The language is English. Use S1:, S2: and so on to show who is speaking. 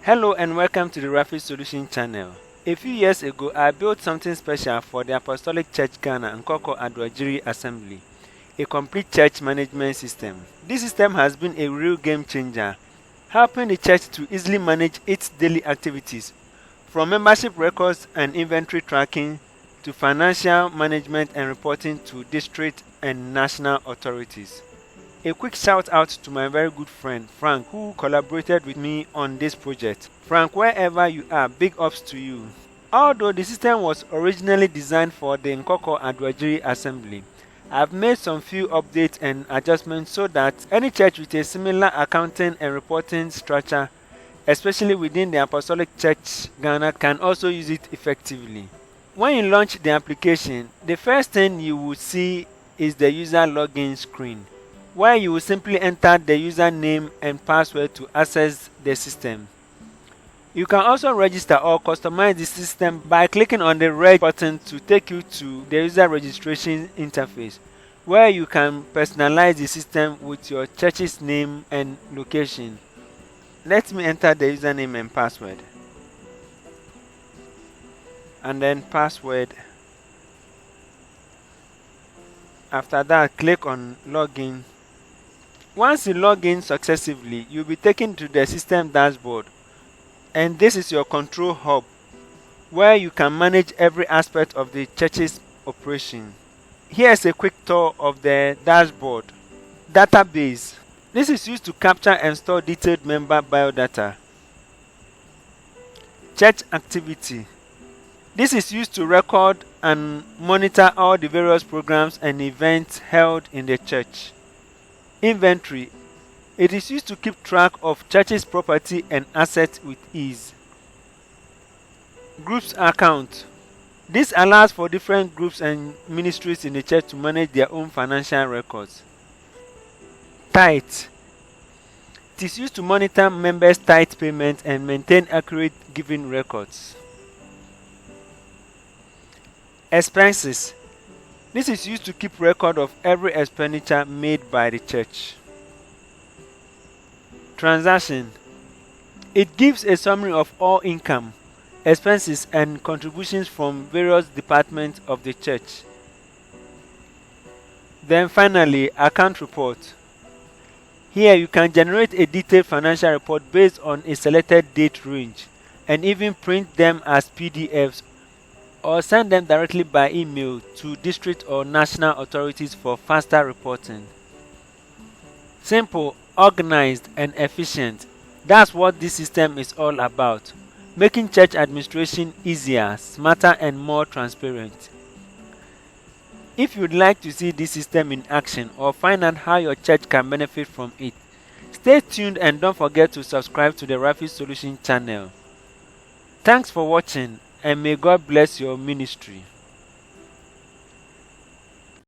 S1: Hello and welcome to the Rapid Solution channel. A few years ago, I built something special for the Apostolic Church Ghana Nkawkaw Adoagyiri Assembly, a complete church management system. This system has been a real game changer, helping the church to easily manage its daily activities, from membership records and inventory tracking to financial management and reporting to district and national authorities. A quick shout out to my very good friend Frank, who collaborated with me on this project. Frank, wherever you are, big ups to you. Although the system was originally designed for the Nkawkaw Adoagyiri Assembly, I've made some few updates and adjustments so that any church with a similar accounting and reporting structure, especially within the Apostolic Church Ghana, can also use it effectively. When you launch the application, the first thing you will see is the user login screen, where you will simply enter the username and password to access the system. You can also register or customize the system by clicking on the red button to take you to the user registration interface, where you can personalize the system with your church's name and location. Let me enter the username and password. And then password. After that, click on login. Once you log in successfully, you'll be taken to the system dashboard, and this is your control hub where you can manage every aspect of the church's operation. Here's a quick tour of the dashboard. Database. This is used to capture and store detailed member biodata. Church activity. This is used to record and monitor all the various programs and events held in the church. Inventory. It is used to keep track of church's property and assets with ease. Groups account. This allows for different groups and ministries in the church to manage their own financial records. Tithe. It is used to monitor members' tithe payments and maintain accurate giving records. Expenses. This is used to keep record of every expenditure made by the church. Transaction. It gives a summary of all income, expenses, and contributions from various departments of the church. Then finally, account report. Here you can generate a detailed financial report based on a selected date range, and even print them as PDFs or send them directly by email to district or national authorities for faster reporting. Simple, organized, and efficient. That's what this system is all about, making church administration easier, smarter, and more transparent. If you'd like to see this system in action or find out how your church can benefit from it, stay tuned and don't forget to subscribe to the Rapid Solution channel. Thanks for watching, and may God bless your ministry.